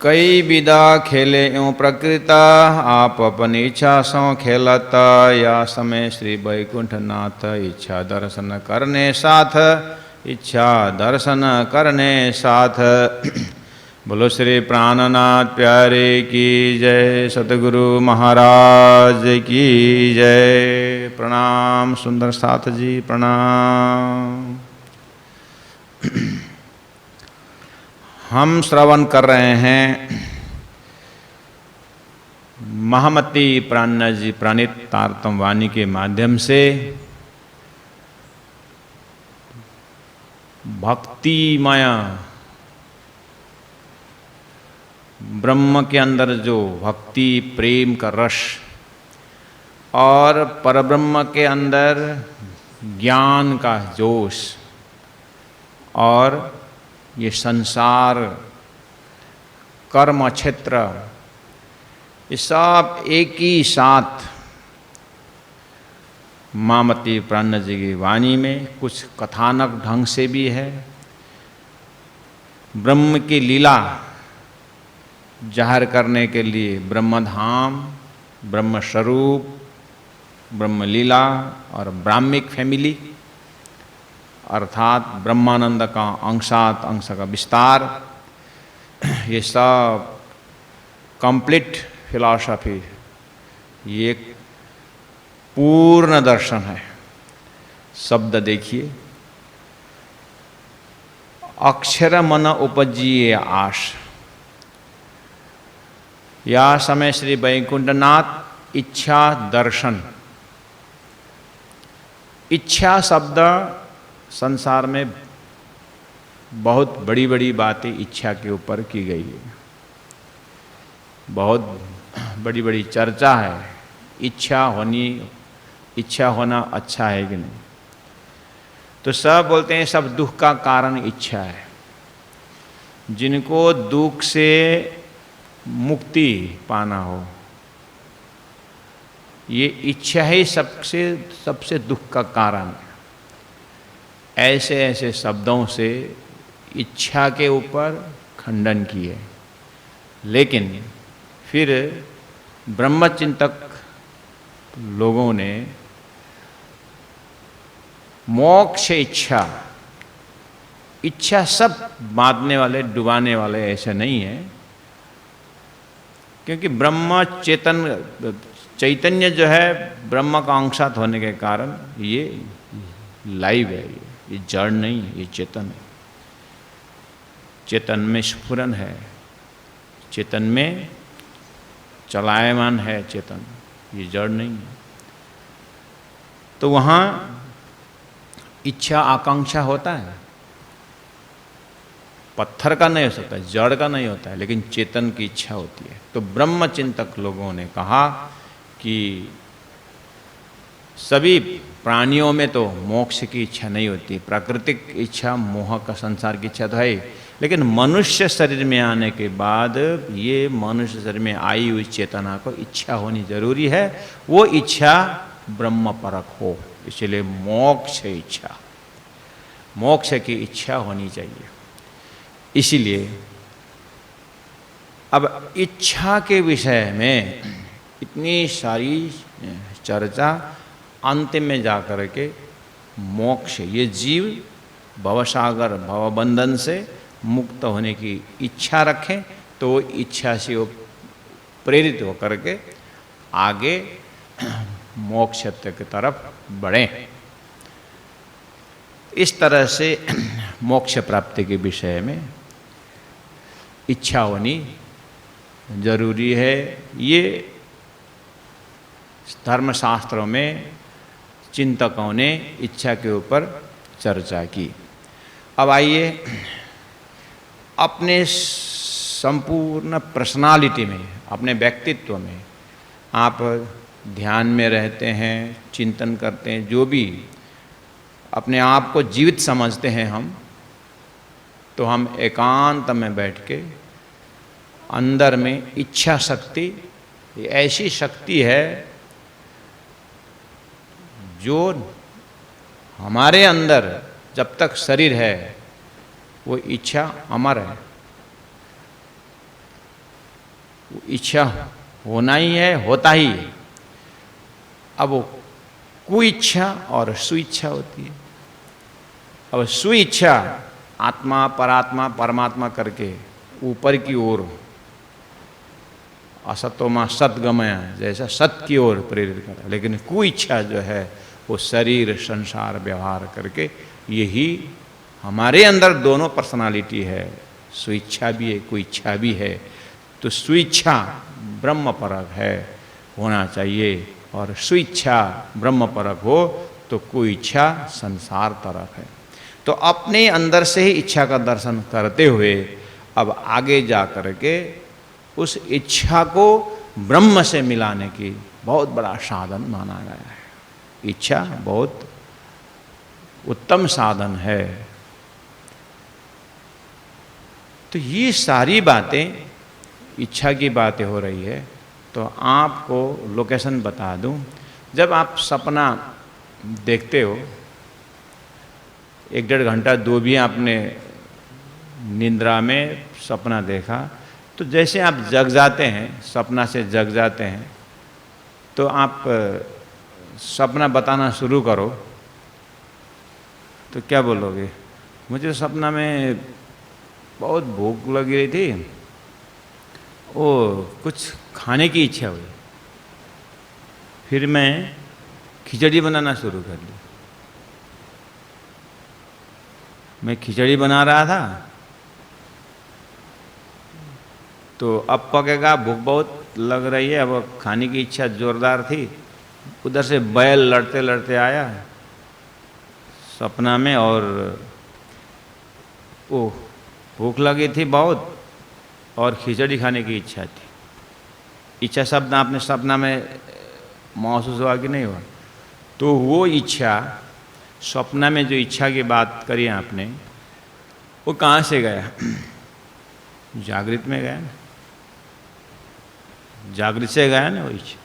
कई विदा खेले यूं प्रकृता, आप अपनी इच्छा सो खेलता। या समय श्री वैकुंठ नाथ, इच्छा दर्शन करने साथ, इच्छा दर्शन करने साथ। बोलो श्री प्राणनाथ प्यारे की जय, सतगुरु महाराज की जय। प्रणाम सुंदर साथ जी, प्रणाम। हम श्रवण कर रहे हैं महामती प्राणनाथ जी प्रणीत तारतम वाणी के माध्यम से भक्तिमय ब्रह्म के अंदर जो भक्ति प्रेम का रस और परब्रह्म के अंदर ज्ञान का जोश और ये संसार कर्म क्षेत्र, ये सब एक ही साथ महामती प्राणनाथ जी की वाणी में कुछ कथानक ढंग से भी है। ब्रह्म की लीला जाहिर करने के लिए ब्रह्मधाम, ब्रह्म स्वरूप, ब्रह्म लीला और ब्राह्मिक फैमिली अर्थात ब्रह्मानंद का अंशात अंश का विस्तार, ये सब कंप्लीट फिलॉसफी, ये एक पूर्ण दर्शन है। शब्द देखिए, अक्षर मन उपजिए आश। या समय श्री वैकुंठनाथ इच्छा दर्शन। इच्छा शब्द संसार में बहुत बड़ी बड़ी बातें इच्छा के ऊपर की गई है, बहुत बड़ी बड़ी चर्चा है। इच्छा होना अच्छा है कि नहीं? तो सब बोलते हैं सब दुख का कारण इच्छा है। जिनको दुख से मुक्ति पाना हो, ये इच्छा ही सबसे दुख का कारण है। ऐसे ऐसे शब्दों से इच्छा के ऊपर खंडन किए, लेकिन फिर ब्रह्मचिंतक लोगों ने मोक्ष इच्छा सब बांधने वाले डुबाने वाले ऐसे नहीं है, क्योंकि ब्रह्म चैतन्य जो है ब्रह्म का अंशात होने के कारण ये लाइव है, ये जड़ नहीं है, ये चेतन है। चेतन में स्फुरन है, चेतन में चलायमान है चेतन, ये जड़ नहीं है। तो वहाँ इच्छा आकांक्षा होता है, पत्थर का नहीं हो सकता, जड़ का नहीं होता है, लेकिन चेतन की इच्छा होती है। तो ब्रह्मचिंतक लोगों ने कहा कि सभी प्राणियों में तो मोक्ष की इच्छा नहीं होती, प्राकृतिक इच्छा मोह का संसार की इच्छा तो है, लेकिन मनुष्य शरीर में आने के बाद ये मनुष्य शरीर में आई हुई चेतना को इच्छा होनी जरूरी है। वो इच्छा ब्रह्म परक हो, इसलिए मोक्ष की इच्छा होनी चाहिए। इसीलिए अब इच्छा के विषय में इतनी सारी चर्चा, अंतिम में जाकर के मोक्ष, ये जीव भवसागर भवबंधन से मुक्त होने की इच्छा रखें तो इच्छा से वो प्रेरित होकर के आगे मोक्ष की तरफ बढ़ें। इस तरह से मोक्ष प्राप्ति के विषय में इच्छा होनी जरूरी है। ये धर्मशास्त्रों में चिंतकों ने इच्छा के ऊपर चर्चा की। अब आइए अपने संपूर्ण पर्सनालिटी में, अपने व्यक्तित्व में आप ध्यान में रहते हैं, चिंतन करते हैं, जो भी अपने आप को जीवित समझते हैं हम, तो हम एकांत में बैठ के अंदर में इच्छा शक्ति, ऐसी शक्ति है जो हमारे अंदर जब तक शरीर है वो इच्छा अमर है। इच्छा होना ही है, होता ही है। अब वो कुइच्छा और सुइच्छा होती है। अब सुइच्छा आत्मा, परात्मा, परमात्मा करके ऊपर की ओर, असतोमा सतगमय, जैसा सत की ओर प्रेरित कर। लेकिन कुइच्छा जो है वो शरीर संसार व्यवहार करके, यही हमारे अंदर दोनों पर्सनालिटी है, स्वेच्छा भी है, कुइच्छा भी है। तो स्वेच्छा ब्रह्म परक है, होना चाहिए, और स्वेच्छा ब्रह्म परक हो तो कुइच्छा संसार तरक है। तो अपने अंदर से ही इच्छा का दर्शन करते हुए अब आगे जा कर के उस इच्छा को ब्रह्म से मिलाने की बहुत बड़ा साधन माना गया है। इच्छा बहुत उत्तम साधन है। तो ये सारी बातें, इच्छा की बातें हो रही है। तो आपको लोकेशन बता दूं, जब आप सपना देखते हो, 1-1.5 घंटा दो भी आपने निद्रा में सपना देखा, तो जैसे आप जग जाते हैं, सपना से जग जाते हैं, तो आप सपना बताना शुरू करो तो क्या बोलोगे? मुझे सपना में बहुत भूख लगी रही थी, ओ कुछ खाने की इच्छा हुई, फिर मैं खिचड़ी बनाना शुरू कर दी। मैं खिचड़ी बना रहा था तो अब पकेगा, भूख बहुत लग रही है, अब खाने की इच्छा जोरदार थी। उधर से बैल लड़ते लड़ते आया सपना में, और ओह भूख लगी थी बहुत और खिचड़ी खाने की इच्छा थी। इच्छा शब्द आपने सपना में महसूस हुआ कि नहीं हुआ? तो वो इच्छा, सपना में जो इच्छा की बात करी आपने, वो कहाँ से गया? जागृत में गया ना, जागृत से गया ना वो इच्छा।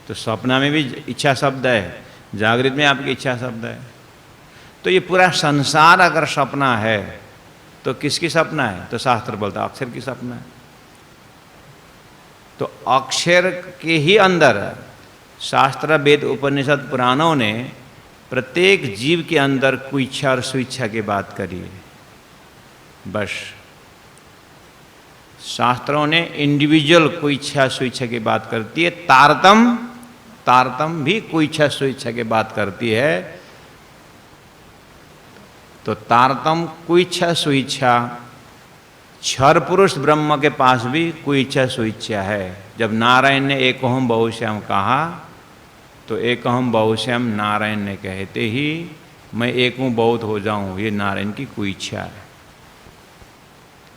तो सपना में भी इच्छा शब्द है, जागृत में आपकी इच्छा शब्द है। तो ये पूरा संसार अगर सपना है तो किसकी सपना है? तो शास्त्र बोलता है अक्षर की सपना है। तो अक्षर के ही अंदर शास्त्र, वेद, उपनिषद, पुराणों ने प्रत्येक जीव के अंदर कुइच्छा और सुइच्छा की बात करी है। बस शास्त्रों ने इंडिविजुअल कुइच्छा सुइच्छा की बात करती है, तारतम भी कुइच्छा सुइच्छा की बात करती है। तो तारतम कुइच्छा सुइच्छा, क्षर पुरुष ब्रह्म के पास भी कुइच्छा सुइच्छा है। जब नारायण ने एकोहम बहुश्याम कहा तो एकोहम बहुश्याम नारायण ने कहते ही मैं एक हूँ बहुत हो जाऊं, ये नारायण की कुइच्छा है।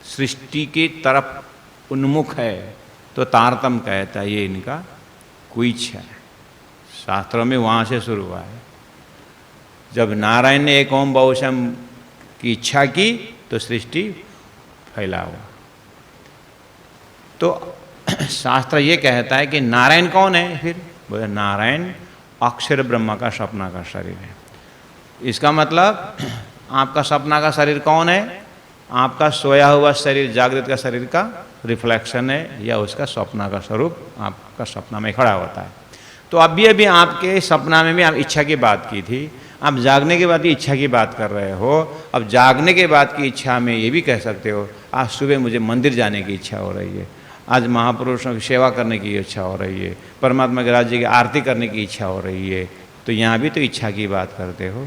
सृष्टि की तरफ उन्मुख है तो तारतम कहता है, ये इनका कुइच्छा है। शास्त्रों में वहाँ से शुरू हुआ है। जब नारायण ने एक ओम बहुश्याम की इच्छा की तो सृष्टि फैला हुआ। तो शास्त्र ये कहता है कि नारायण कौन है? फिर बोले नारायण अक्षर ब्रह्म का सपना का शरीर है। इसका मतलब आपका सपना का शरीर कौन है? आपका सोया हुआ शरीर जागृत का शरीर का रिफ्लेक्शन है, या उसका सपना का स्वरूप आपका सपना में खड़ा होता है। तो अभी आपके सपना में भी आप इच्छा की बात की थी, आप जागने के बाद भी इच्छा की बात कर रहे हो। अब जागने के बाद की इच्छा में ये भी कह सकते हो आज सुबह मुझे मंदिर जाने की इच्छा हो रही है, आज महापुरुषों की सेवा करने की इच्छा हो रही है, परमात्मा के राज्य की आरती करने की इच्छा हो रही है। तो यहाँ भी तो इच्छा की बात करते हो।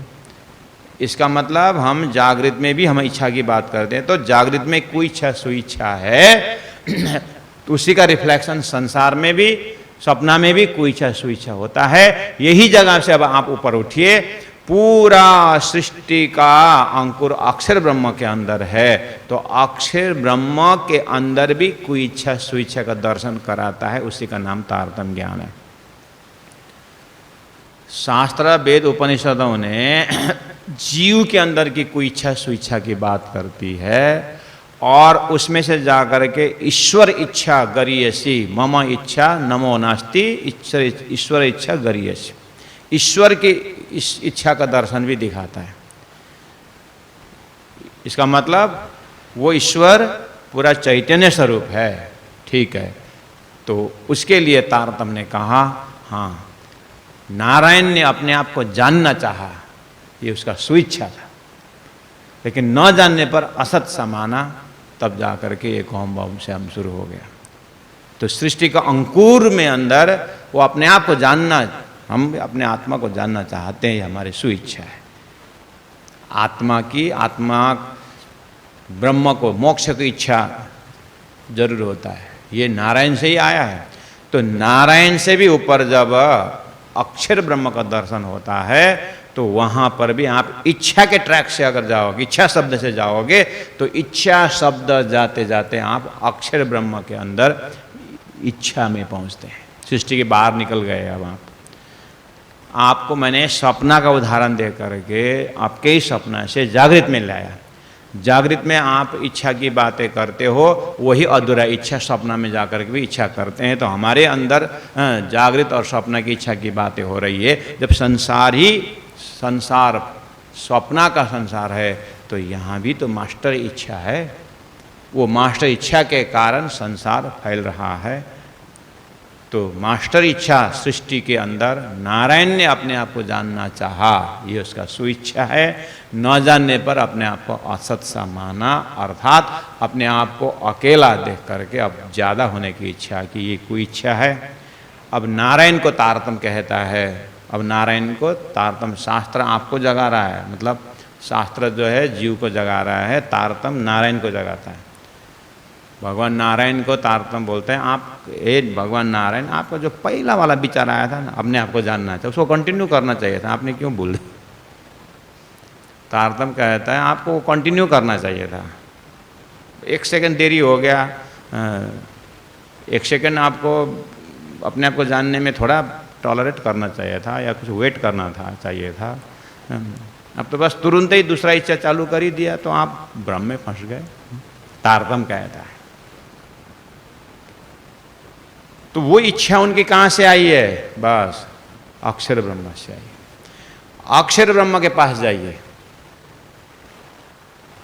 इसका मतलब हम जागृत में भी हम इच्छा की बात करते हैं। तो जागृत में कोई इच्छा सुइच्छा है तो उसी का रिफ्लेक्शन संसार में भी, सपना में भी कोई इच्छा सुइच्छा होता है। यही जगह से अब आप ऊपर उठिए, पूरा सृष्टि का अंकुर अक्षर ब्रह्म के अंदर है। तो अक्षर ब्रह्म के अंदर भी कोई इच्छा सुइच्छा का दर्शन कराता है, उसी का नाम तारतम्य ज्ञान है। शास्त्र, वेद, उपनिषदों ने जीव के अंदर की कोई इच्छा सुइच्छा की बात करती है, और उसमें से जाकर के ईश्वर इच्छा गरीयसी, मम इच्छा नमो नास्ति, ईश्वर इच्छा गरीयसी, ईश्वर की इस इच्छा का दर्शन भी दिखाता है। इसका मतलब वो ईश्वर पूरा चैतन्य स्वरूप है, ठीक है, तो उसके लिए तारतम्य ने कहा हाँ, नारायण ने अपने आप को जानना चाहा, ये उसका स्वेच्छा था, लेकिन न जानने पर असत सा माना, तब जाकर के ये कौम बम से हम शुरू हो गया। तो सृष्टि का अंकुर में अंदर वो अपने आप को जानना, हम अपने आत्मा को जानना चाहते हैं, ये हमारी स्वेच्छा है। आत्मा ब्रह्म को, मोक्ष की इच्छा जरूर होता है, ये नारायण से ही आया है। तो नारायण से भी ऊपर जब अक्षर ब्रह्म का दर्शन होता है, तो वहां पर भी आप इच्छा के ट्रैक से अगर जाओगे, इच्छा शब्द से जाओगे, तो इच्छा शब्द जाते जाते आप अक्षर ब्रह्म के अंदर इच्छा में पहुंचते हैं, सृष्टि के बाहर निकल गए। अब आपको मैंने सपना का उदाहरण दे करके आपके ही सपना से जागृत में लाया। जागृत में आप इच्छा की बातें करते हो, वही अधूरा इच्छा सपना में जाकर के भी इच्छा करते हैं। तो हमारे अंदर जागृत और सपना की इच्छा की बातें हो रही है। जब संसार सपना का संसार है, तो यहाँ भी तो मास्टर इच्छा है। वो मास्टर इच्छा के कारण संसार फैल रहा है। तो मास्टर इच्छा सृष्टि के अंदर नारायण ने अपने आप को जानना चाहा, ये उसका सुइच्छा है। न जानने पर अपने आप को असत सा माना, अर्थात अपने आप को अकेला देख करके अब ज़्यादा होने की इच्छा की, ये कोई इच्छा है। अब नारायण को तारतम्य कहता है। अब नारायण को तारतम्य शास्त्र आपको जगा रहा है, मतलब शास्त्र जो है जीव को जगा रहा है, तारतम्य नारायण को जगाता है। भगवान नारायण को तारतम्य बोलते हैं। आप भगवान नारायण, आपका जो पहला वाला विचार आया था ना, अपने आप को जानना चाहिए, उसको कंटिन्यू करना चाहिए था, आपने क्यों भूल? तारतम्य कहता है आपको कंटिन्यू करना चाहिए था। 1 सेकंड देरी हो गया, 1 सेकंड आपको अपने आप को जानने में थोड़ा टॉलरेट करना चाहिए था, या कुछ वेट करना चाहिए था। अब तो बस तुरंत ही दूसरा इच्छा चालू कर ही दिया, तो आप भ्रम में फंस गए। तारतम्य कहता है। तो वो इच्छा उनकी कहाँ से आई है? बस अक्षर ब्रह्म से आई। अक्षर ब्रह्म के पास जाइए।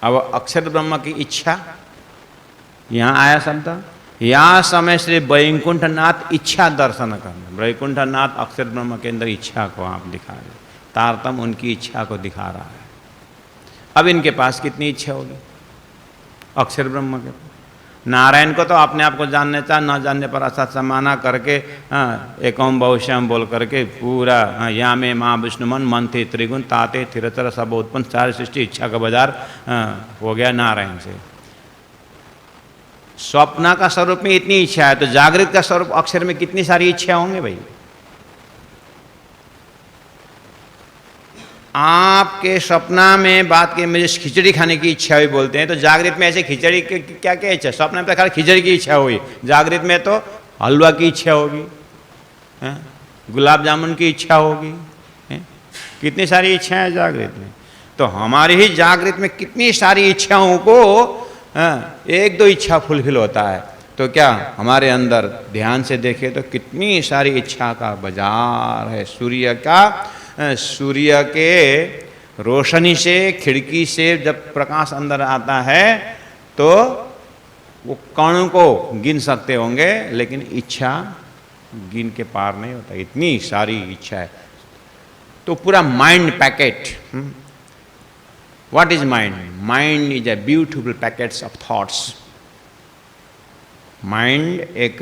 अब अक्षर ब्रह्म की इच्छा, यहाँ आया शब्द, या समय श्री वैकुंठनाथ इच्छा दर्शन करना। वैकुंठनाथ अक्षर ब्रह्म के अंदर इच्छा को आप दिखा रहे, तारतम्य उनकी इच्छा को दिखा रहा है। अब इनके पास कितनी इच्छा होगी? अक्षर ब्रह्म के पास। नारायण को तो अपने आप को जानने चाह, न जानने पर असत समाना करके एकम बहुश्याम बोल करके पूरा या में माँ विष्णु मन थे त्रिगुण ताते थिरचर सब उत्पन्न, चार सृष्टि इच्छा का बाजार हो गया नारायण से। स्वप्न का स्वरूप में इतनी इच्छा है, तो जागृत का स्वरूप अक्षर में कितनी सारी इच्छा होंगे भाई? आपके सपना में बात के मुझे खिचड़ी खाने की इच्छा हुई बोलते हैं, तो जागृत में ऐसे खिचड़ी क्या क्या इच्छा? सपना में तो खाली खिचड़ी की इच्छा हुई, जागृत में तो हलवा की इच्छा होगी, गुलाब जामुन की इच्छा होगी, कितनी सारी इच्छाएं हैं जागृत में। तो हमारी ही जागृत में कितनी सारी इच्छाओं को 1-2 इच्छा फुलफिल होता है। तो क्या हमारे अंदर ध्यान से देखें तो कितनी सारी इच्छा का बाजार है। सूर्य के रोशनी से, खिड़की से जब प्रकाश अंदर आता है तो वो कणों को गिन सकते होंगे, लेकिन इच्छा गिन के पार नहीं होता, इतनी सारी इच्छा है। तो पूरा mind packet. What is mind? Mind is a beautiful packets of thoughts. Mind एक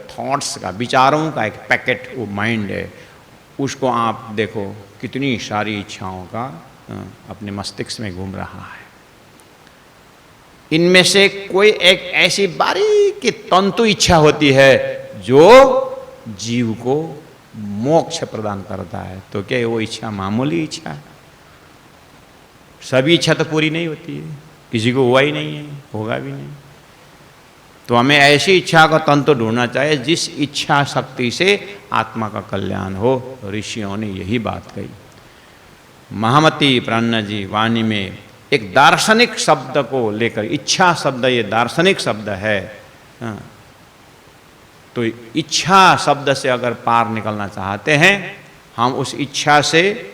थॉट्स का, विचारों का एक पैकेट वो माइंड है। उसको आप देखो कितनी सारी इच्छाओं का अपने मस्तिष्क में घूम रहा है। इनमें से कोई एक ऐसी बारीक तंतु इच्छा होती है जो जीव को मोक्ष प्रदान करता है। तो क्या वो इच्छा मामूली इच्छा है? सभी इच्छा तो पूरी नहीं होती है, किसी को हुआ ही नहीं है, होगा भी नहीं। तो हमें ऐसी इच्छा का तंत्र ढूंढना चाहिए जिस इच्छा शक्ति से आत्मा का कल्याण हो। ऋषियों ने यही बात कही। महामती प्राण जी वाणी में एक दार्शनिक शब्द को लेकर, इच्छा शब्द ये दार्शनिक शब्द है। तो इच्छा शब्द से अगर पार निकलना चाहते हैं, हम उस इच्छा से,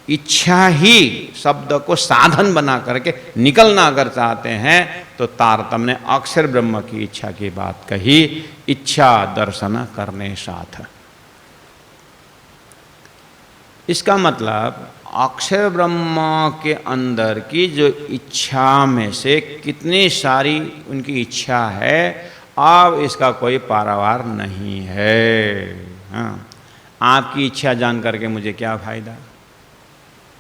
इच्छा ही शब्द को साधन बना करके निकलना अगर चाहते हैं, तो तारतम्य ने अक्षर ब्रह्म की इच्छा की बात कही, इच्छा दर्शन करने साथ। इसका मतलब अक्षर ब्रह्म के अंदर की जो इच्छा में से कितनी सारी उनकी इच्छा है, अब इसका कोई पारावार नहीं है। हाँ, आपकी इच्छा जान करके मुझे क्या फायदा,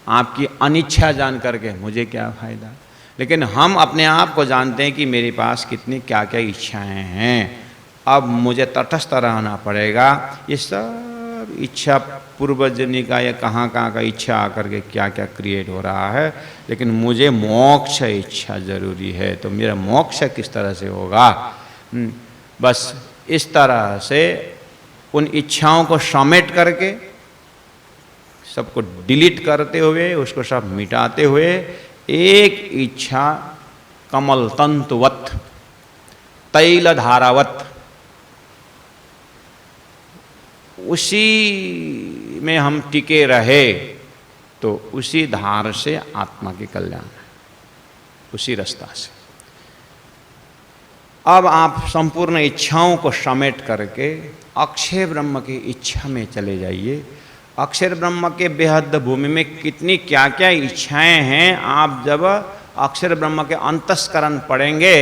आपकी अनिच्छा जान करके मुझे क्या फायदा। लेकिन हम अपने आप को जानते हैं कि मेरे पास कितनी क्या क्या इच्छाएं हैं। अब मुझे तटस्थ रहना पड़ेगा। ये सब इच्छा पूर्वजन्य का या कहाँ कहाँ का इच्छा आकर के क्या क्या क्रिएट हो रहा है, लेकिन मुझे मोक्ष इच्छा जरूरी है। तो मेरा मोक्ष किस तरह से होगा? बस इस तरह से उन इच्छाओं को समेट करके, सबको डिलीट करते हुए, उसको सब मिटाते हुए, एक इच्छा कमल तंतुवत, तैल धारावत, उसी में हम टिके रहे तो उसी धार से आत्मा की कल्याण है, उसी रास्ता से। अब आप संपूर्ण इच्छाओं को समेट करके अक्षय ब्रह्म की इच्छा में चले जाइए। अक्षर ब्रह्म के बेहद भूमि में कितनी क्या क्या इच्छाएं हैं, आप जब अक्षर ब्रह्म के अंतस्करण पढ़ेंगे।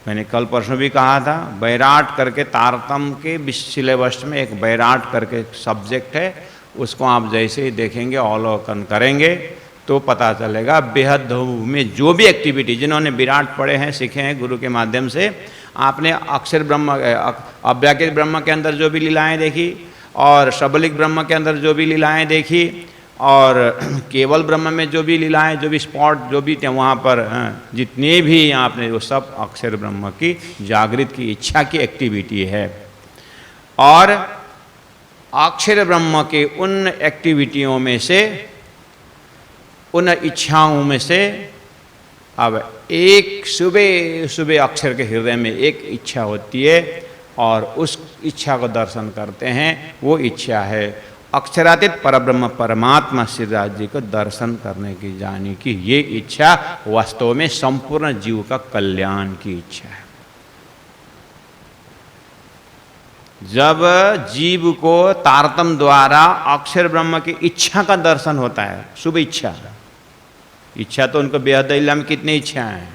मैंने कल परसों भी कहा था, बैराट करके तारतम्य के सिलेबस में एक बैराट करके सब्जेक्ट है, उसको आप जैसे ही देखेंगे, अवलोकन करेंगे तो पता चलेगा बेहद भूमि में जो भी एक्टिविटी, जिन्होंने विराट पढ़े हैं, सीखे हैं गुरु के माध्यम से, आपने अक्षर ब्रह्म, अव्याकृत ब्रह्म के अंदर जो भी लीलाएं देखी, और सबलिक ब्रह्म के अंदर जो भी लीलाएं देखी, और केवल ब्रह्म में जो भी लीलाएं, जो भी स्पॉट जो भी थे वहाँ पर, जितने भी आपने, वो सब अक्षर ब्रह्म की जागृत की इच्छा की एक्टिविटी है। और अक्षर ब्रह्म के उन एक्टिविटियों में से, उन इच्छाओं में से, अब एक सुबह सुबह अक्षर के हृदय में एक इच्छा होती है और उस इच्छा को दर्शन करते हैं। वो इच्छा है अक्षरातीत परब्रह्म परमात्मा श्री राज जी को दर्शन करने की, जाने की। ये इच्छा वास्तव में संपूर्ण जीव का कल्याण की इच्छा है। जब जीव को तारतम्य द्वारा अक्षर ब्रह्म की इच्छा का दर्शन होता है, शुभ इच्छा, इच्छा तो उनको बेहद इल्ला में कितनी इच्छाएं हैं,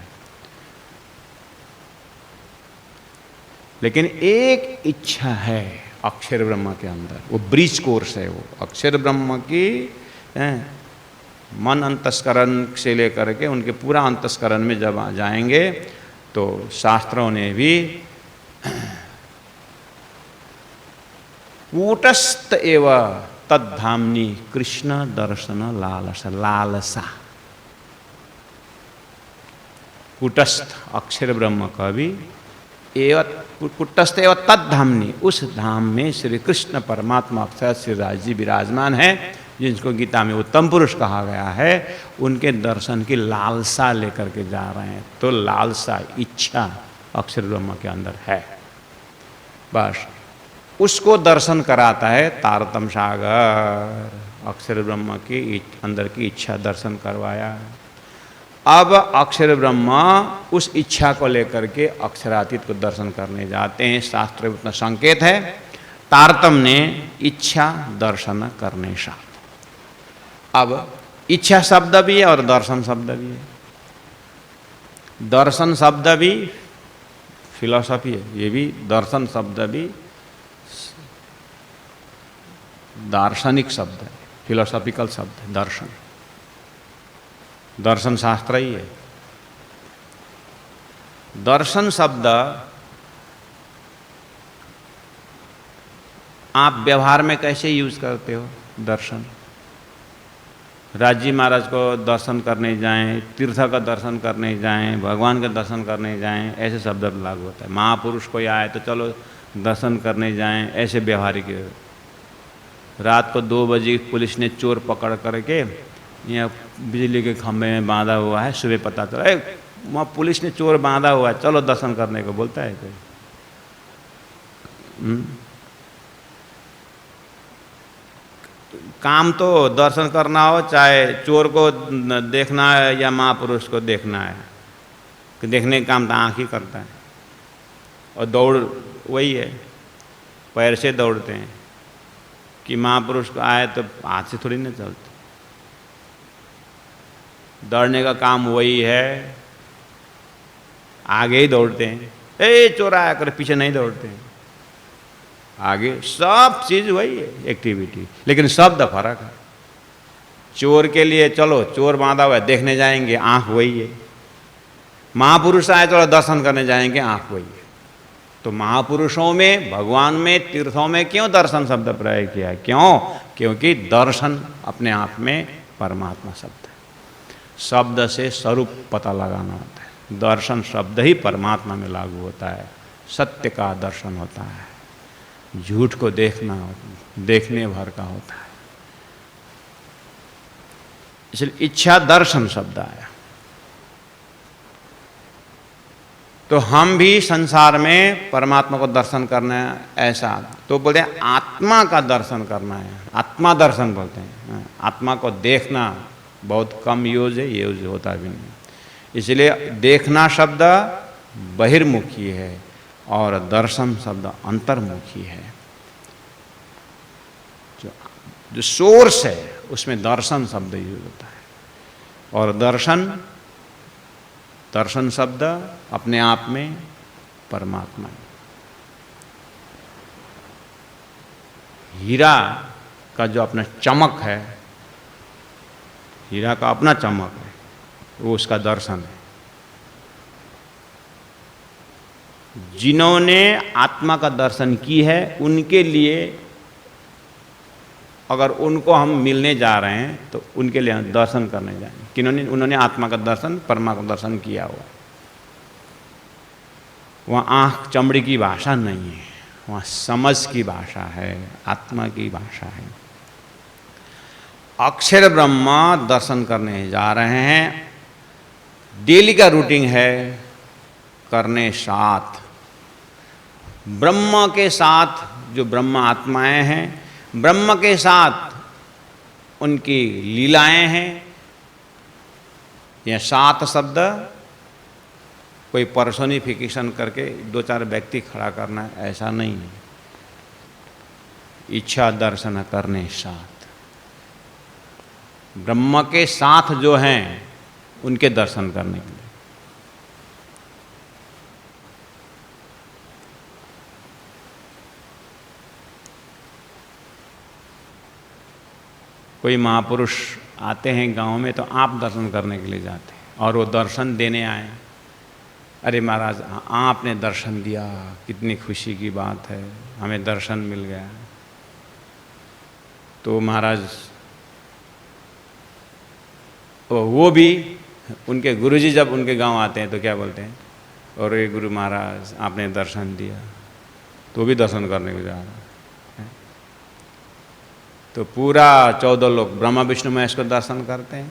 लेकिन एक इच्छा है अक्षर ब्रह्म के अंदर, वो ब्रिज कोर्स है। वो अक्षर ब्रह्म की मन अंतस्करण से लेकर के उनके पूरा अंतस्करण में जब जाएंगे तो शास्त्रों ने भी कूटस्थ एव तद्धामनी कृष्ण दर्शन लालसा, लालसा, कूटस्थ अक्षर ब्रह्म का भी कुटस्थ एवं तद्धामनी, उस धाम में श्री कृष्ण परमात्मा अक्षर श्री राज जी विराजमान है, जिनको गीता में उत्तम पुरुष कहा गया है। उनके दर्शन की लालसा लेकर के जा रहे हैं। तो लालसा, इच्छा अक्षर ब्रह्म के अंदर है। बस उसको दर्शन कराता है तारतम्य सागर। अक्षर ब्रह्म की अंदर की इच्छा दर्शन करवाया। अब अक्षर ब्रह्मा उस इच्छा को लेकर के अक्षरातीत को दर्शन करने जाते हैं। शास्त्र में उतना संकेत है। तारतम्य ने इच्छा दर्शन करने साथ। अब इच्छा शब्द भी है और दर्शन शब्द भी है। दर्शन शब्द भी फिलॉसफी है, ये भी दर्शन शब्द भी दार्शनिक शब्द है, फिलोसॉफिकल शब्द है। दर्शन, दर्शन शास्त्र ही है। दर्शन शब्द आप व्यवहार में कैसे यूज करते हो? दर्शन, राजी महाराज को दर्शन करने जाएं, तीर्थ का दर्शन करने जाएं, भगवान का दर्शन करने जाएं, ऐसे शब्द लागू होता है। महापुरुष कोई आए तो चलो दर्शन करने जाएं, ऐसे व्यवहारिक। रात को 2 बजे पुलिस ने चोर पकड़ करके यहाँ बिजली के खंभे में बांधा हुआ है, सुबह पता चला वहाँ पुलिस ने चोर बांधा हुआ है, चलो दर्शन करने को बोलता है कोई? काम तो दर्शन करना हो, चाहे चोर को देखना है या महापुरुष को देखना है, कि देखने का काम तो आँख ही करता है। और दौड़ वही है, पैर से दौड़ते हैं कि महापुरुष को आए तो हाथ से थोड़ी ना चलते। दौड़ने का काम वही है, आगे ही दौड़ते हैं। ए चोर आया कर, पीछे नहीं दौड़ते हैं, आगे। सब चीज़ वही है एक्टिविटी, लेकिन शब्द फर्क है। चोर के लिए चलो चोर बांधा हुआ है, देखने जाएंगे, आँख वही है। महापुरुष आए चलो दर्शन करने जाएंगे, आँख वही है। तो महापुरुषों में, भगवान में, तीर्थों में क्यों दर्शन शब्द प्रयोग किया? क्यों? क्योंकि दर्शन अपने आप में परमात्मा शब्द है। शब्द से स्वरूप पता लगाना होता है। दर्शन शब्द ही परमात्मा में लागू होता है। सत्य का दर्शन होता है, झूठ को देखने भर का होता है। इसलिए इच्छा दर्शन शब्द आया। तो हम भी संसार में परमात्मा को दर्शन करना है, ऐसा तो बोलते हैं आत्मा का दर्शन करना है। आत्मा दर्शन बोलते हैं। आत्मा को देखना बहुत कम यूज है, यूज होता भी नहीं। इसलिए देखना शब्द बहिर्मुखी है और दर्शन शब्द अंतर्मुखी है। जो सोर्स है उसमें दर्शन शब्द यूज होता है। और दर्शन शब्द अपने आप में परमात्मा है। हीरा का जो अपना चमक है, हीरा का अपना चमक है, वो उसका दर्शन है। जिन्होंने आत्मा का दर्शन की है उनके लिए, अगर उनको हम मिलने जा रहे हैं तो उनके लिए हम दर्शन करने जाएंगे। किन्होंने? उन्होंने आत्मा का दर्शन, परमात्मा का दर्शन किया हुआ। वहाँ आँख चमड़ी की भाषा नहीं है, वहाँ समझ की भाषा है, आत्मा की भाषा है। अक्षर ब्रह्म दर्शन करने जा रहे हैं। डेली का रूटीन है, करने साथ ब्रह्म के साथ, जो ब्रह्म आत्माएं हैं, ब्रह्म के साथ उनकी लीलाएं हैं। यह सात शब्द कोई पर्सोनिफिकेशन करके दो चार व्यक्ति खड़ा करना है, ऐसा नहीं है। इच्छा दर्शन करने साथ, ब्रह्म के साथ जो हैं उनके दर्शन करने के लिए। कोई महापुरुष आते हैं गांव में तो आप दर्शन करने के लिए जाते हैं, और वो दर्शन देने आए। अरे महाराज आपने दर्शन दिया, कितनी खुशी की बात है, हमें दर्शन मिल गया। तो महाराज वो भी, उनके गुरुजी जब उनके गांव आते हैं तो क्या बोलते हैं? और ये गुरु महाराज आपने दर्शन दिया, तो भी दर्शन करने को जा रहा है। तो पूरा 14 लोग ब्रह्मा विष्णु महेश को दर्शन करते हैं,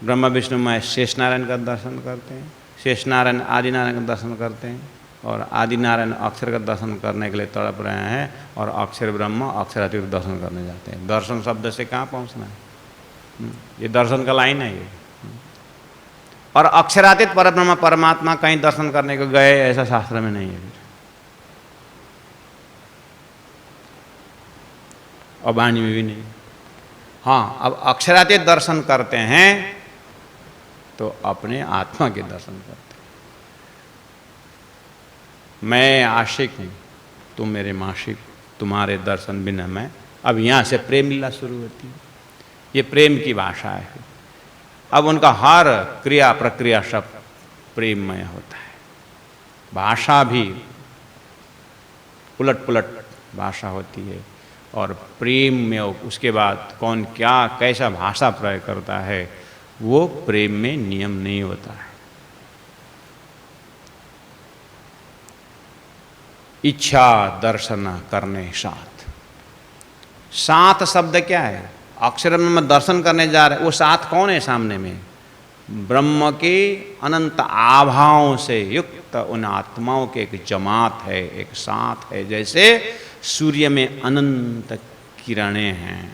ब्रह्मा विष्णु महेश शेष नारायण का दर्शन करते हैं, शेष नारायण आदि नारायण का दर्शन करते हैं, और आदि नारायण अक्षर का दर्शन करने के लिए तड़प रहे हैं, और अक्षर ब्रह्म अक्षरातीत दर्शन करने जाते हैं। दर्शन शब्द से कहाँ पहुँचना है? ये दर्शन का लाइन है ये। और अक्षरातीत परब्रह्म परमात्मा कहीं दर्शन करने को गए ऐसा शास्त्र में नहीं है, और वाणी में भी नहीं। हाँ, अब अक्षरातीत दर्शन करते हैं तो अपने आत्मा के दर्शन करते हैं। मैं आशिक हूँ, तुम मेरे माशिक, तुम्हारे दर्शन बिना मैं। अब यहाँ से प्रेम लीला शुरू होती है। ये प्रेम की भाषा है। अब उनका हर क्रिया प्रक्रिया सब प्रेममय होता है। भाषा भी उलट पुलट भाषा होती है, और प्रेम में उसके बाद कौन क्या कैसा भाषा प्रयोग करता है वो प्रेम में नियम नहीं होता है। इच्छा दर्शन करने साथ, साथ शब्द क्या है? अक्षर में दर्शन करने जा रहे, वो साथ कौन है सामने में? ब्रह्म के अनंत आभाओं से युक्त उन आत्माओं के एक जमात है, एक साथ है। जैसे सूर्य में अनंत किरणें हैं,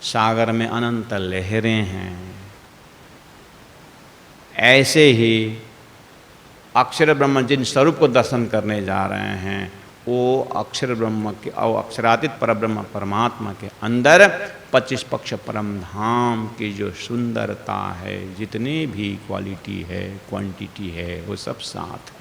सागर में अनंत लहरें हैं, ऐसे ही अक्षर ब्रह्म जिन स्वरूप को दर्शन करने जा रहे हैं वो अक्षर ब्रह्म के और अक्षरातीत परब्रह्म परमात्मा के अंदर 25 पक्ष परम धाम की जो सुंदरता है, जितनी भी क्वालिटी है, क्वांटिटी है, वो सब साथ है।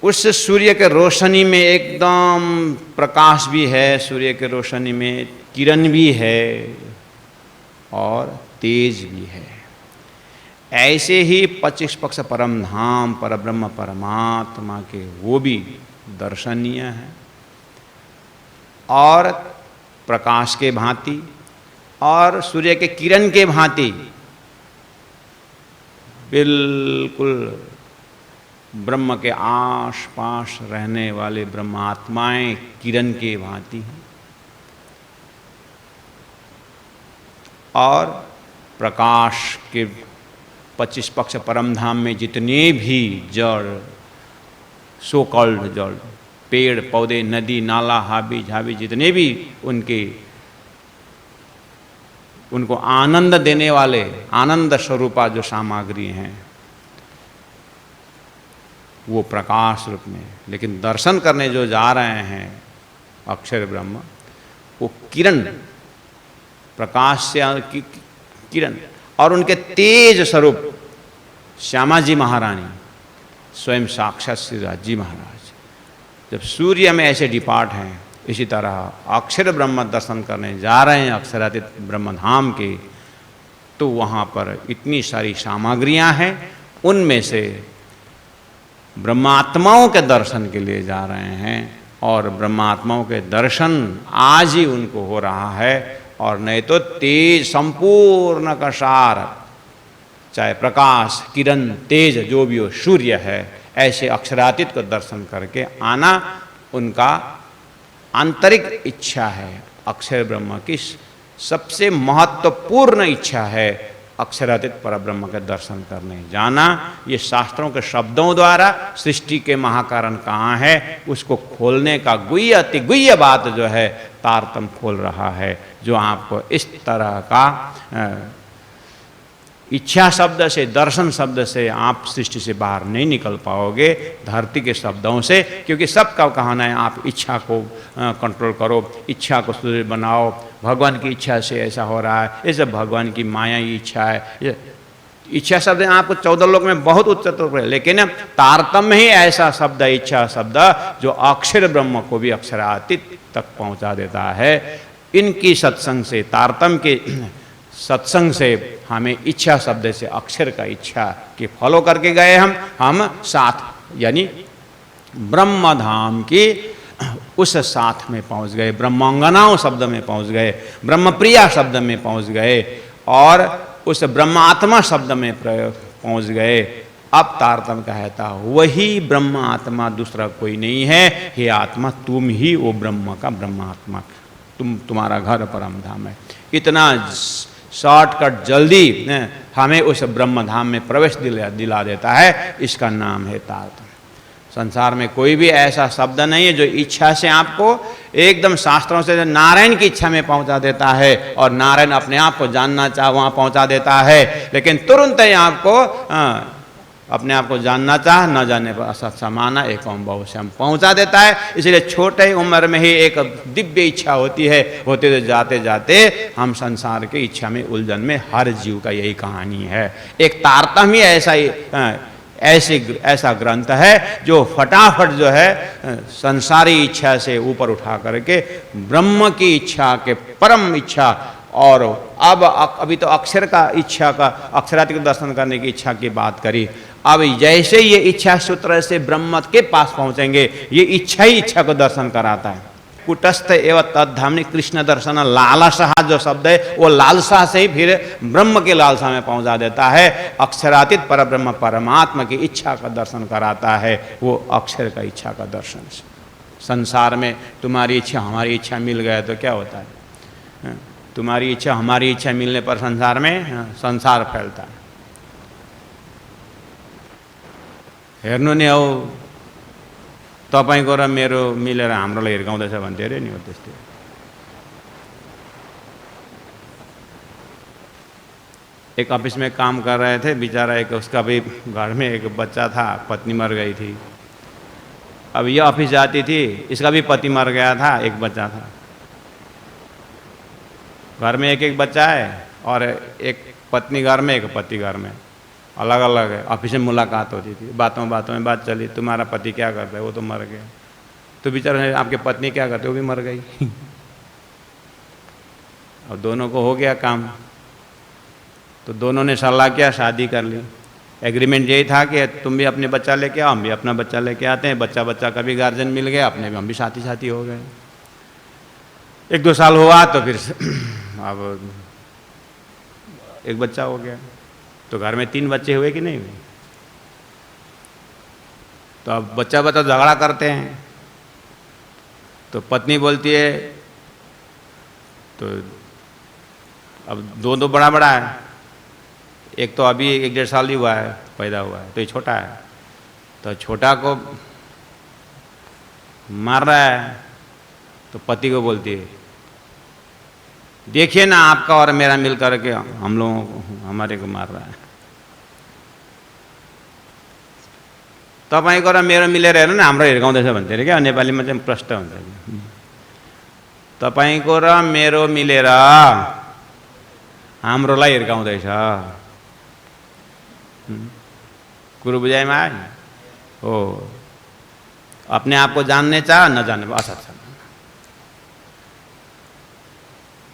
उस सूर्य के रोशनी में एकदम प्रकाश भी है, सूर्य के रोशनी में किरण भी है और तेज भी है। ऐसे ही 25 पक्ष परम धाम परब्रह्म परमात्मा के वो भी दर्शनीय है और प्रकाश के भांति और सूर्य के किरण के भांति बिल्कुल ब्रह्म के आस पास रहने वाले ब्रह्मात्माएं किरण के भांति हैं और प्रकाश के 25 पक्ष परम धाम में जितने भी जड़, सो कॉल्ड जड़, पेड़ पौधे, नदी नाला, हाबी झाबी, जितने भी उनको आनंद देने वाले आनंद स्वरूपा जो सामग्री हैं वो प्रकाश रूप में, लेकिन दर्शन करने जो जा रहे हैं अक्षर ब्रह्म वो किरण, प्रकाश से किरण और उनके तेज स्वरूप श्यामा जी महारानी, स्वयं साक्षात श्री राज जी महाराज जब सूर्य में ऐसे डिपार्ट हैं, इसी तरह अक्षर ब्रह्म दर्शन करने जा रहे हैं अक्षरातीत ब्रह्म धाम के, तो वहाँ पर इतनी सारी सामग्रियाँ हैं, उनमें से ब्रह्मात्माओं के दर्शन के लिए जा रहे हैं और ब्रह्मात्माओं के दर्शन आज ही उनको हो रहा है और नहीं तो तेज संपूर्ण का सार, चाहे प्रकाश, किरण, तेज जो भी हो, सूर्य है, ऐसे अक्षरातीत को दर्शन करके आना उनका आंतरिक इच्छा है। अक्षर ब्रह्म की सबसे महत्वपूर्ण इच्छा है अक्षरातीत परब्रह्म के दर्शन करने जाना। ये शास्त्रों के शब्दों द्वारा सृष्टि के महाकारण कहाँ है उसको खोलने का गुह्य अति गुह्य बात जो है तारतम खोल रहा है, जो आपको इस तरह का इच्छा शब्द से, दर्शन शब्द से आप सृष्टि से बाहर नहीं निकल पाओगे, धरती के शब्दों से, क्योंकि सबका कहना है आप इच्छा को कंट्रोल करो, इच्छा को सुदृढ़ बनाओ, भगवान की इच्छा से ऐसा हो रहा है, ये सब भगवान की माया की इच्छा है। इच्छा शब्द आपको 14 लोक में बहुत उच्चतर है, लेकिन तारतम्य ही ऐसा शब्द, इच्छा शब्द जो अक्षर ब्रह्म को भी अक्षरातीत तक पहुंचा देता है। इनकी सत्संग से, तारतम्य के सत्संग से हमें इच्छा शब्द से अक्षर का इच्छा के फॉलो करके गए हम साथ, यानी ब्रह्म धाम की उस साथ में पहुंच गए, ब्रह्मांगनाओं शब्द में पहुंच गए, ब्रह्मप्रिया शब्द में पहुंच गए और उस ब्रह्मात्मा शब्द में पहुंच गए। अब तारतम्य कहता वही ब्रह्म आत्मा, दूसरा कोई नहीं है। हे आत्मा तुम ही वो ब्रह्म का ब्रह्मात्मा, तुम्हारा घर परम धाम है। इतना शॉर्टकट जल्दी हमें उस ब्रह्म धाम में प्रवेश दिला देता है, इसका नाम है तारतम्य। संसार में कोई भी ऐसा शब्द नहीं है जो इच्छा से आपको एकदम शास्त्रों से नारायण की इच्छा में पहुंचा देता है और नारायण अपने आप को जानना चाह वहां पहुंचा देता है, लेकिन तुरंत ही आपको अपने आप को जानना चाह न जानने पर असत समाना एवं बहुश्याम पहुंचा देता है। इसलिए छोटे उम्र में ही एक दिव्य इच्छा होती है, होते जाते जाते हम संसार की इच्छा में उलझन में, हर जीव का यही कहानी है। एक तारतम्य ऐसा ग्रंथ है जो फटाफट जो है संसारी इच्छा से ऊपर उठा करके ब्रह्म की इच्छा के परम इच्छा, और अब अभी तो अक्षर का इच्छा का, अक्षरातीत दर्शन करने की इच्छा की बात करी। अब जैसे ये इच्छा सूत्र से ब्रह्म के पास पहुंचेंगे, ये इच्छा ही इच्छा को दर्शन कराता है। कुटस्थ एवं तद्धामनी कृष्ण दर्शन, लालसा जो शब्द है वो लालसा से ही फिर ब्रह्म के लालसा में पहुंचा देता है। अक्षरातीत परब्रह्म परमात्मा की इच्छा का दर्शन कराता है, वो अक्षर का इच्छा का दर्शन। संसार में तुम्हारी इच्छा हमारी इच्छा मिल गया तो क्या होता है? तुम्हारी इच्छा हमारी इच्छा मिलने पर संसार में संसार फैलता है। हेर्नु नि हौ तपाईँको र मेरो मिलेर हाम्रोलाई हिर्काउँदैछ भन्थे अरे नि हो त्यस्तै। एक ऑफिस में काम कर रहे थे, बेचारा एक उसका भी घर में एक बच्चा था, पत्नी मर गई थी। अब ये ऑफिस जाती थी, इसका भी पति मर गया था, एक बच्चा था। घर में एक एक बच्चा है और एक पत्नी घर में, एक पति घर में, अलग अलग है। ऑफिस में मुलाकात होती थी, बातों में बात चली, तुम्हारा पति क्या करता है? वो तो मर गया। तो बेचारा आपके पत्नी क्या करते? वो भी मर गई। अब दोनों को हो गया काम, तो दोनों ने सलाह किया, शादी कर ली। एग्रीमेंट यही था कि तुम भी अपने बच्चा लेके आओ, हम भी अपना बच्चा लेके आते हैं। बच्चा का भी गार्जियन मिल गया, अपने भी हम भी साथी हो गए। 1-2 साल हुआ तो फिर अब एक बच्चा हो गया, तो घर में 3 बच्चे हुए कि नहीं हुए? तो अब बच्चा झगड़ा करते हैं, तो पत्नी बोलती है, तो अब दो बड़ा है, एक तो अभी 1-1.5 साल ही हुआ है, पैदा हुआ है, तो ये छोटा है। तो छोटा को मार रहा है, तो पति को बोलती है, देखिए ना आपका और मेरा मिल करके हम लोगों को, हमारे को मार रहा है। तपाईको र मेरो मिलेर हेर्नु न, हाम्रो हिर्काउँदैछ भन्थे अरे क्या, नेपालीमा चाहिँ प्रश्न हुन्छ। तपाईको र मेरो मिलेर हाम्रोलाई हिर्काउँदैछ। कुरो बुझाइमा आयो? हो, अपने आप को जानने चाह न जानने असत।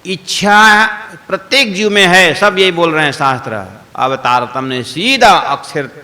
इच्छा प्रत्येक जीव में है, सब यही बोल रहे हैं शास्त्र। अब तारतम्य ने सीधा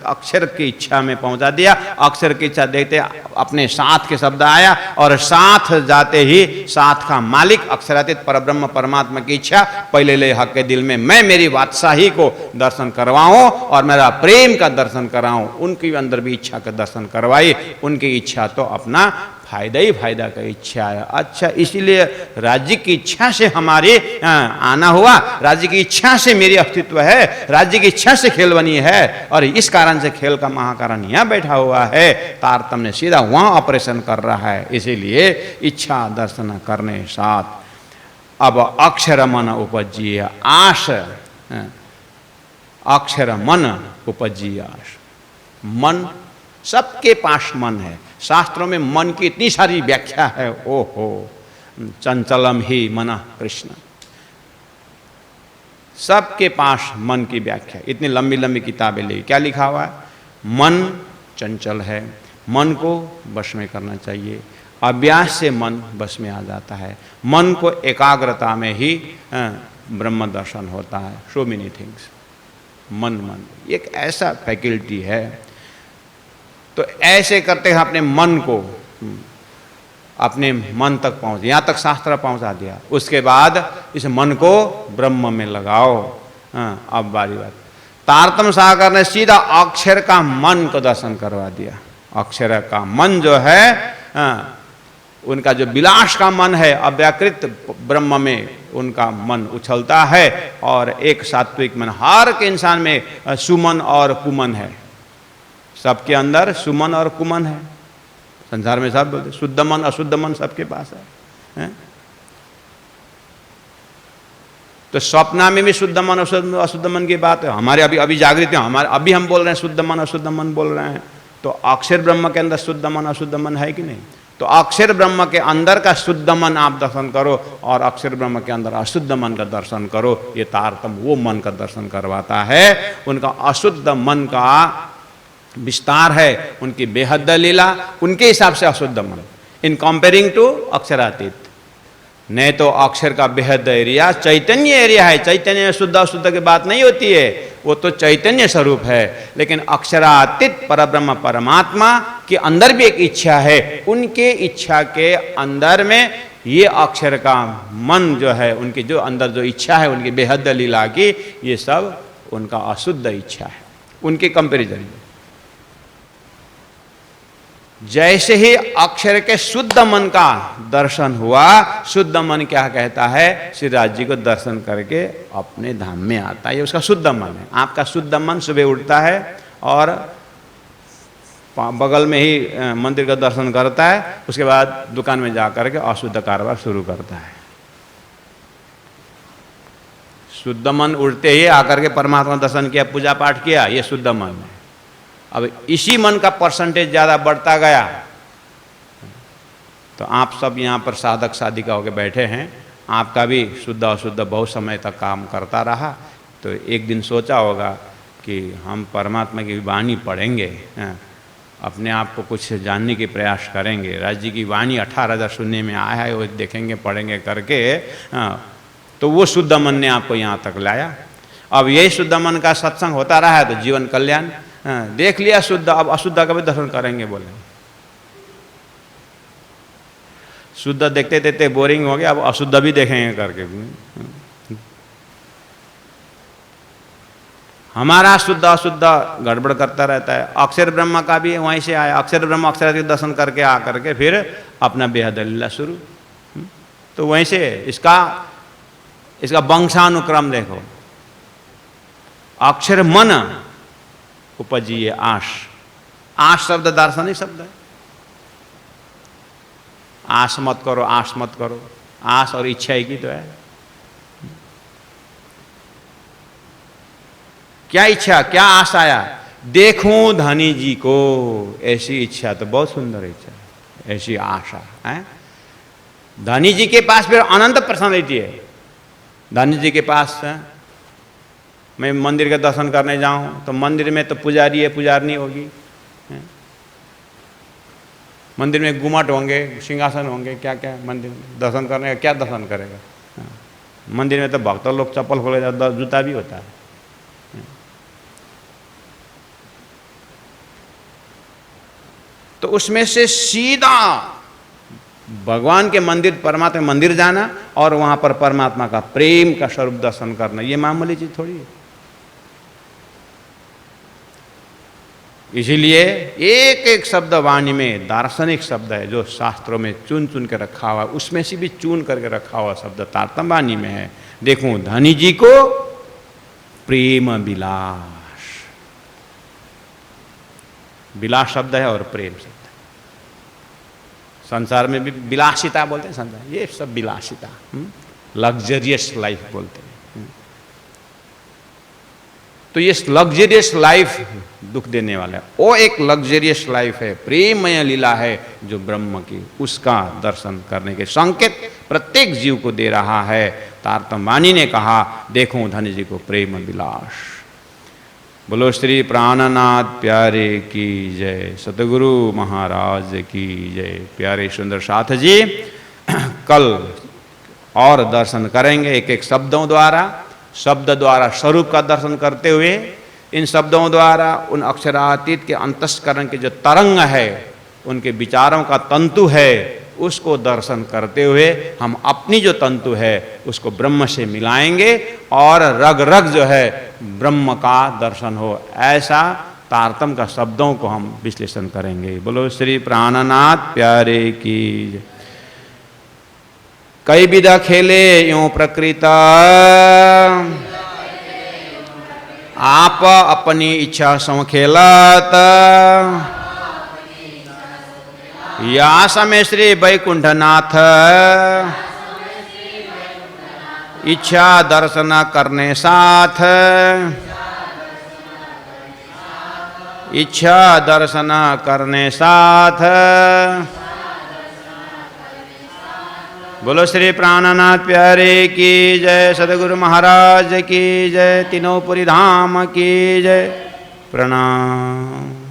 अक्षर की इच्छा में पहुंचा दिया। अक्षर की इच्छा देखते अपने साथ के शब्द आया, और साथ जाते ही साथ का मालिक अक्षरातीत परब्रह्म परमात्मा की इच्छा पहले ले हक के दिल में मैं मेरी बादशाही को दर्शन करवाऊं और मेरा प्रेम का दर्शन कराऊं। उनकी अंदर भी इच्छा का दर्शन करवाई। उनकी इच्छा तो अपना फायदा ही फायदा का इच्छा है। अच्छा, इसीलिए राज्य की इच्छा से हमारे आना हुआ, राज्य की इच्छा से मेरी अस्तित्व है, राज्य की इच्छा से खेल बनी है, और इस कारण से खेल का महाकारण यहाँ बैठा हुआ है। तारतम्य सीधा वहां ऑपरेशन कर रहा है। इसीलिए इच्छा दर्शन करने साथ अब अक्षर मन उपजीय आश, अक्षर मन उपजीय आश। मन, सबके पास मन है। शास्त्रों में मन की इतनी सारी व्याख्या है, ओहो, चंचलम ही मन कृष्ण। सबके पास मन की व्याख्या, इतनी लंबी लंबी किताबें ली। क्या लिखा हुआ है? मन चंचल है, मन को वश में करना चाहिए। अभ्यास से मन वश में आ जाता है। मन को एकाग्रता में ही ब्रह्म दर्शन होता है। So many things. मन एक ऐसा फैकल्टी है। तो ऐसे करते हैं अपने मन को, अपने मन तक पहुंच, यहाँ तक शास्त्र पहुंचा दिया। उसके बाद इस मन को ब्रह्म में लगाओ। अब बारी बात, तारतम्य सागर ने सीधा अक्षर का मन को दर्शन करवा दिया। अक्षर का मन जो है, उनका जो विलास का मन है, अव्याकृत ब्रह्म में उनका मन उछलता है। और एक सात्विक मन, हर के इंसान में सुमन और कुमन है। सबके अंदर सुमन और कुमन है। संसार में सब बोलते शुद्ध मन अशुद्ध मन सबके पास है? तो स्वप्ना में भी शुद्ध मन अशुद्ध मन की बात है। हमारे अभी जागृत है, हमारे अभी हम बोल रहे हैं शुद्ध मन अशुद्ध मन बोल रहे हैं। तो अक्षर ब्रह्म के अंदर शुद्ध मन अशुद्ध मन है कि नहीं? तो अक्षर ब्रह्म के अंदर का शुद्ध मन आप दर्शन करो, और अक्षर ब्रह्म के अंदर अशुद्ध मन का दर्शन करो। ये तारतम्य वो मन का दर्शन करवाता है। उनका अशुद्ध मन का विस्तार है, उनकी बेहद लीला, उनके हिसाब से अशुद्ध मन इन कंपेयरिंग टू अक्षरातीत। नहीं तो अक्षर का बेहद एरिया चैतन्य एरिया है। चैतन्य में शुद्ध अशुद्ध की बात नहीं होती है, वो तो चैतन्य स्वरूप है। लेकिन अक्षरातीत परब्रह्म परमात्मा के अंदर भी एक इच्छा है। उनके इच्छा के अंदर में ये अक्षर का मन जो है, उनके जो अंदर जो इच्छा है, उनकी बेहद लीला की, ये सब उनका अशुद्ध इच्छा है। उनके कंपेरिजन जैसे ही अक्षर के शुद्ध मन का दर्शन हुआ, शुद्ध मन क्या कहता है? श्री राज जी को दर्शन करके अपने धाम में आता है। ये उसका शुद्ध मन है। आपका शुद्ध मन सुबह उठता है और बगल में ही मंदिर का दर्शन करता है, उसके बाद दुकान में जा करके अशुद्ध कारोबार शुरू करता है। शुद्ध मन उठते ही आकर के परमात्मा दर्शन किया, पूजा पाठ किया, ये शुद्ध मन है। अब इसी मन का परसेंटेज ज़्यादा बढ़ता गया तो आप सब यहाँ पर साधक साधिका होकर बैठे हैं, आपका भी शुद्ध अशुद्ध बहुत समय तक काम करता रहा, तो एक दिन सोचा होगा कि हम परमात्मा की वाणी पढ़ेंगे, अपने आप को कुछ जानने के प्रयास करेंगे। राज जी की वाणी 18,000 सुनने में आया है, वो देखेंगे पढ़ेंगे करके, तो वो शुद्ध मन ने आपको यहाँ तक लाया। अब यही शुद्ध मन का सत्संग होता रहा है तो जीवन कल्याण। देख लिया शुद्ध, अब अशुद्ध का भी दर्शन करेंगे बोले। शुद्ध देखते देखते बोरिंग हो गया, अब अशुद्ध भी देखेंगे करके। हमारा शुद्ध अशुद्ध गड़बड़ करता रहता है। अक्षर ब्रह्म का भी वहीं से आया, अक्षर ब्रह्म अक्षर के दर्शन करके आ करके फिर अपना बेहद लीला शुरू। तो वहीं से इसका वंशानुक्रम देखो। अक्षर मन उपजिए आश, आश शब्द दार्शनिक शब्द है। आश मत करो, आश मत करो, आश और इच्छा एक ही तो है। क्या इच्छा, क्या आश आया, देखूं धनी जी को, ऐसी इच्छा तो बहुत सुंदर इच्छा है, ऐसी आशा है। धनी जी के पास फिर अनंत पर्सनालिटी है। धनी जी के पास मैं मंदिर के दर्शन करने जाऊं तो मंदिर में तो पुजारी है, पुजारनी होगी, मंदिर में गुम्मट होंगे, सिंहासन होंगे, क्या क्या मंदिर में दर्शन करने का क्या दर्शन करेगा। मंदिर में तो भक्त लोग चप्पल खोले जाते, जूता भी होता है। तो उसमें से सीधा भगवान के मंदिर, परमात्मा मंदिर जाना और वहां पर परमात्मा का प्रेम का स्वरूप दर्शन करना, ये मामूली चीज थोड़ी है। इसीलिए एक एक शब्द वाणी में दार्शनिक शब्द है जो शास्त्रों में चुन चुन के रखा हुआ, उसमें से भी चुन करके रखा हुआ शब्द तारतम्य वाणी में है। देखूं धनी जी को प्रेम विलास, विलास शब्द है और प्रेम शब्द है। संसार में भी विलासिता बोलते हैं, संसार ये सब विलासिता, लग्जरियस लाइफ बोलते हैं। तो ये लग्जरियस लाइफ दुख देने वाला है, वो एक लग्जरियस लाइफ है, प्रेममय लीला है जो ब्रह्म की, उसका दर्शन करने के संकेत प्रत्येक जीव को दे रहा है। तारतम्य वाणी ने कहा देखो धनी जी को प्रेम विलास। बोलो श्री प्राणनाथ प्यारे की जय, सतगुरु महाराज की जय। प्यारे सुंदर साथ जी, कल और दर्शन करेंगे एक एक शब्दों द्वारा, शब्द द्वारा स्वरूप का दर्शन करते हुए, इन शब्दों द्वारा उन अक्षरातीत के अंतस्करण के जो तरंग है, उनके विचारों का तंतु है, उसको दर्शन करते हुए हम अपनी जो तंतु है उसको ब्रह्म से मिलाएंगे और रग रग जो है ब्रह्म का दर्शन हो, ऐसा तारतम्य का शब्दों को हम विश्लेषण करेंगे। बोलो श्री प्राणनाथ प्यारे की। कई विधा खेले यूं प्रकृता, आप अपनी इच्छा सो खेलत, या समय श्री वैकुंठनाथ, इच्छा दर्शन करने साथ, इच्छा दर्शन करने साथ। बोलो श्री प्राणनाथ प्यारे की जय, सदगुरु महाराज की जय, तीनों पुरी धाम की जय। प्रणाम।